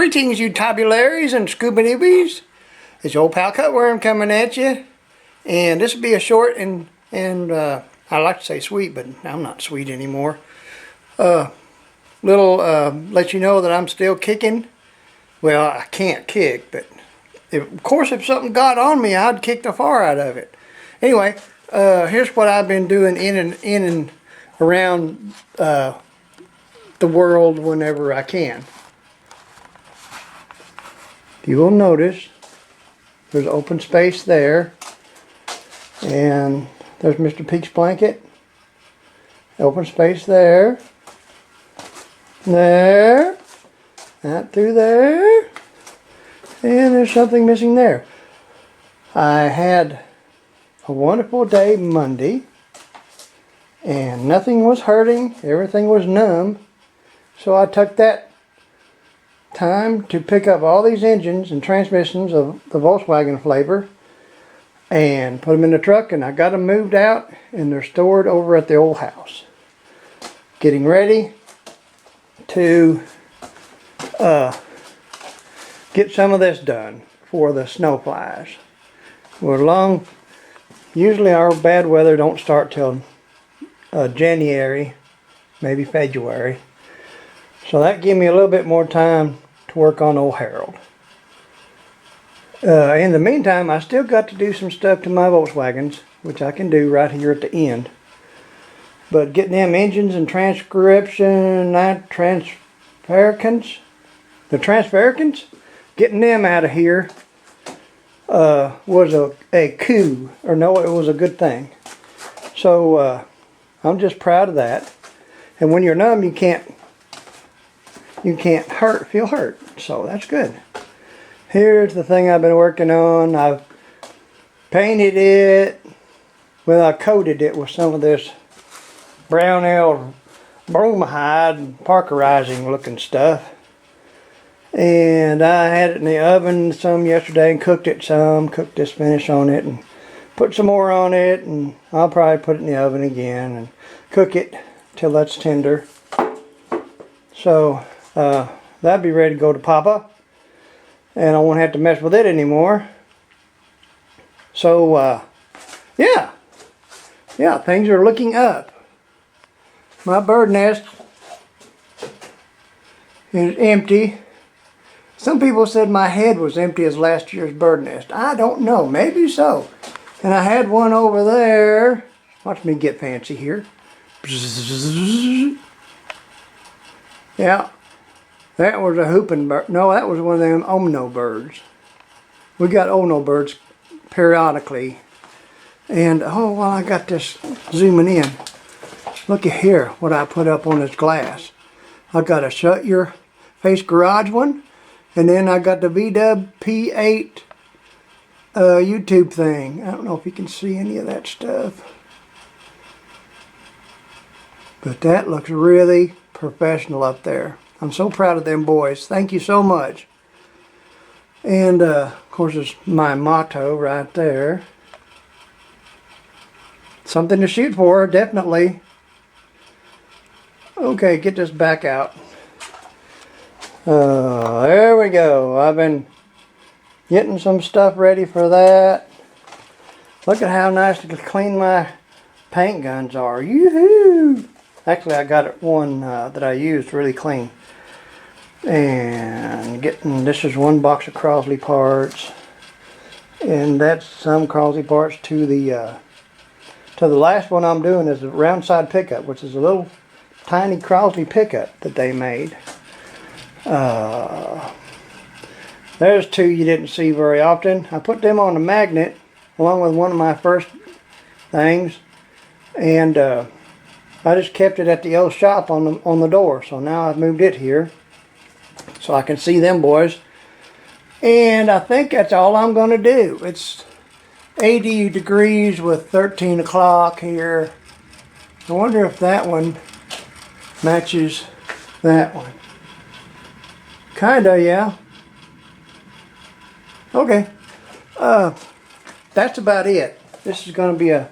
Greetings, you tabularies and scuba newbies. It's your old pal Cutworm coming at you. And this will be a short and I like to say sweet, but I'm not sweet anymore. Let you know that I'm still kicking. Well, I can't kick, but of course if something got on me, I'd kick the far out of it. Anyway, here's what I've been doing in and around the world whenever I can. You will notice there's open space there, and there's Mr. Peak's blanket. Open space there, there, not through there, and there's something missing there. I had a wonderful day Monday, and nothing was hurting, everything was numb, so I took that time to pick up all these engines and transmissions of the Volkswagen flavor and put them in the truck, and I got them moved out and they're stored over at the old house. Getting ready to get some of this done for the snow flies. Usually our bad weather don't start till January, maybe February. So that gave me a little bit more time to work on old Harold. In the meantime, I still got to do some stuff to my Volkswagens, which I can do right here at the end. But getting them engines and transcription, getting them out of here was a coup, or no, it was a good thing. So I'm just proud of that. And when you're numb, you can't feel hurt, so that's good. Here's the thing I've been working on. I've painted it, well, I coated it with some of this brown ale bromide parkerizing looking stuff, and I had it in the oven some yesterday and cooked this finish on it and put some more on it, and I'll probably put it in the oven again and cook it till that's tender. So that'd be ready to go to Papa, and I won't have to mess with it anymore. So yeah, things are looking up. My bird nest is empty. Some people said my head was empty as last year's bird nest. I don't know, maybe so. And I had one over there. Watch me get fancy here. Yeah. That was a hooping bird. No, that was one of them Omno birds. We got Omno birds periodically. And, oh, well, I got this zooming in. Look at here, what I put up on this glass. I got a Shut Your Face Garage one. And then I got the VW P8 YouTube thing. I don't know if you can see any of that stuff. But that looks really professional up there. I'm so proud of them boys. Thank you so much. And of course it's my motto right there. Something to shoot for, definitely. Okay, get this back out. There we go. I've been getting some stuff ready for that. Look at how nice and clean my paint guns are. Yoo-hoo! Actually, I got one that I used really clean. And this is one box of Crosley parts, and that's some Crosley parts to the last one I'm doing is a round side pickup, which is a little tiny Crosley pickup that they made. There's two you didn't see very often. I put them on a magnet along with one of my first things, and I just kept it at the old shop on the door. So now I've moved it here so I can see them boys. And I think that's all I'm going to do. It's 80 degrees with 13 o'clock here. I wonder if that one matches that one. Kinda, yeah. Okay. That's about it. This is going to be a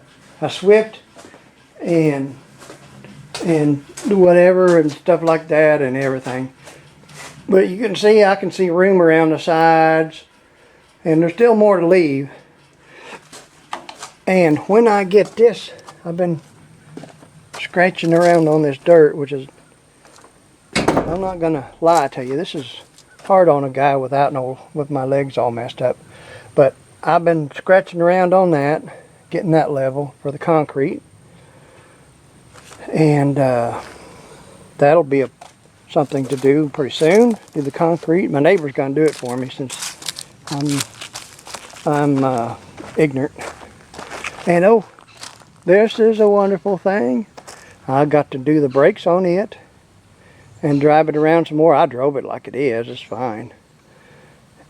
Swift and whatever and stuff like that and everything. But you can see, I can see room around the sides, and there's still more to leave. And when I get this, I've been scratching around on this dirt, which is, I'm not gonna lie to you, this is hard on a guy with my legs all messed up. But I've been scratching around on that, getting that level for the concrete. And that'll be something to do pretty soon, do the concrete. My neighbor's gonna do it for me since I'm ignorant. And oh, this is a wonderful thing. I got to do the brakes on it and drive it around some more. I drove it like it is, it's fine.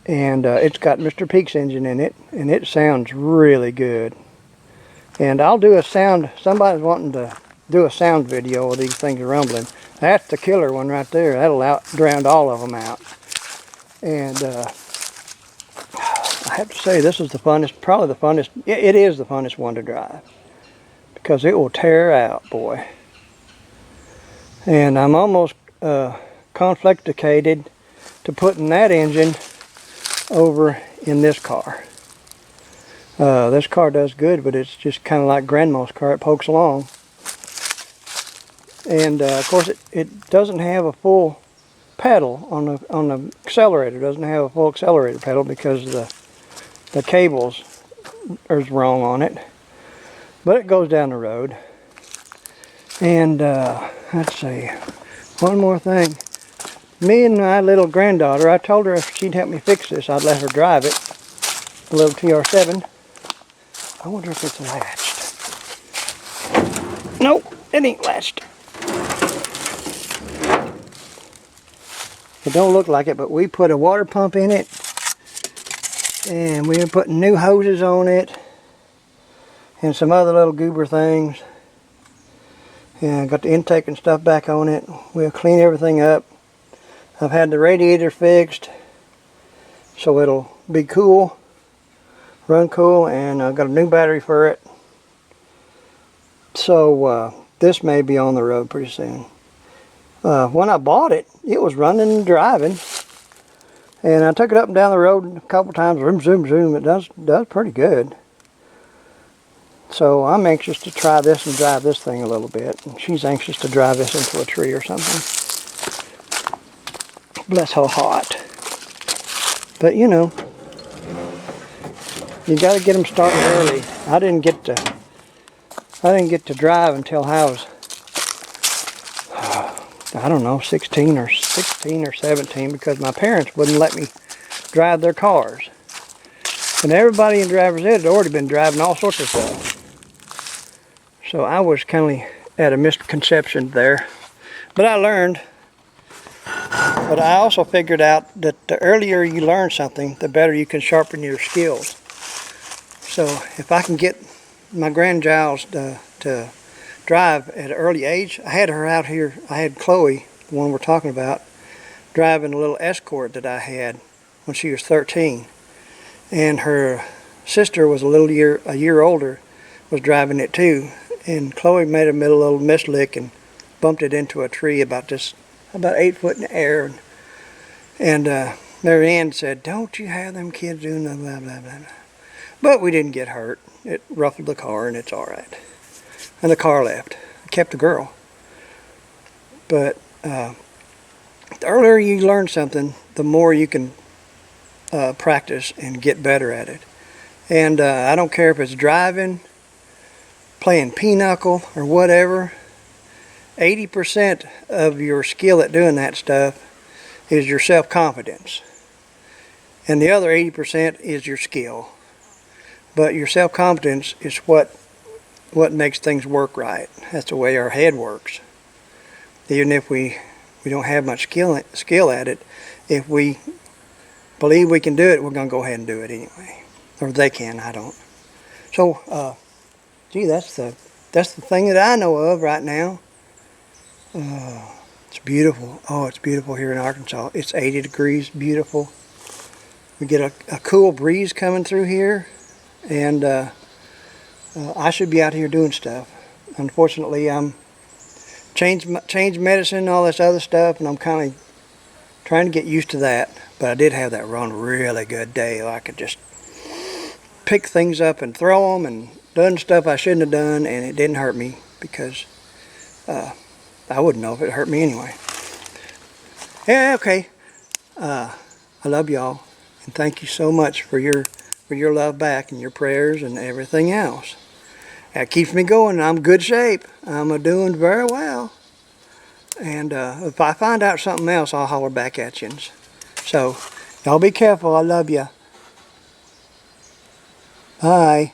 And it's got Mr. Peak's engine in it, and it sounds really good. And I'll do a sound, somebody's wanting to do a sound video of these things rumbling. That's the killer one right there. That'll drown all of them out. And I have to say, this is the funnest, probably the funnest, it is the funnest one to drive. Because it will tear out, boy. And I'm almost conflicted to putting that engine over in this car. This car does good, but it's just kind of like Grandma's car. It pokes along. And of course it doesn't have a full pedal on the accelerator. It doesn't have a full accelerator pedal because the cables are wrong on it. But it goes down the road. And let's see, one more thing. Me and my little granddaughter, I told her if she'd help me fix this, I'd let her drive it. A little TR7. I wonder if it's latched. Nope, it ain't latched. It don't look like it, but we put a water pump in it. And we were putting new hoses on it. And some other little goober things. And got the intake and stuff back on it. We'll clean everything up. I've had the radiator fixed so it'll be cool, run cool, and I've got a new battery for it. So this may be on the road pretty soon. When I bought it, it was running and driving, and I took it up and down the road a couple times. Zoom, zoom, zoom. It does pretty good. So I'm anxious to try this and drive this thing a little bit. And she's anxious to drive this into a tree or something. Bless her heart. But you know, you got to get them started early. I didn't get to drive until I was, I don't know, 16 or 17, because my parents wouldn't let me drive their cars. And everybody in driver's ed had already been driving all sorts of stuff. So I was kind of at a misconception there. But I learned. But I also figured out that the earlier you learn something, the better you can sharpen your skills. So if I can get my grandchild to drive at an early age, I had her out here, I had Chloe, the one we're talking about, driving a little Escort that I had when she was 13. And her sister was a year older, was driving it too. And Chloe made a little mislick and bumped it into a tree about 8 foot in the air. And Mary Ann said, "Don't you have them kids doing the blah, blah, blah." But we didn't get hurt. It ruffled the car and it's all right. And the car left. I kept the girl. But the earlier you learn something, the more you can practice and get better at it. And I don't care if it's driving, playing pinochle, or whatever. 80% of your skill at doing that stuff is your self-confidence. And the other 80% is your skill. But your self-confidence is what makes things work right. That's the way our head works. Even if we don't have much skill at it, if we believe we can do it, we're going to go ahead and do it anyway. Or they can, I don't. So, gee, that's the thing that I know of right now. It's beautiful. Oh, it's beautiful here in Arkansas. It's 80 degrees, beautiful. We get a cool breeze coming through here, and I should be out here doing stuff. Unfortunately, I'm changed medicine and all this other stuff, and I'm kind of Trying to get used to that. But I did have that one really good day. I could just pick things up and throw them and done stuff I shouldn't have done, and it didn't hurt me because I wouldn't know if it hurt me anyway. Yeah, okay. I love y'all, and thank you so much for your love back and your prayers and everything else. That keeps me going. I'm in good shape. I'm doing very well. And if I find out something else, I'll holler back at you. So, y'all be careful. I love you. Bye.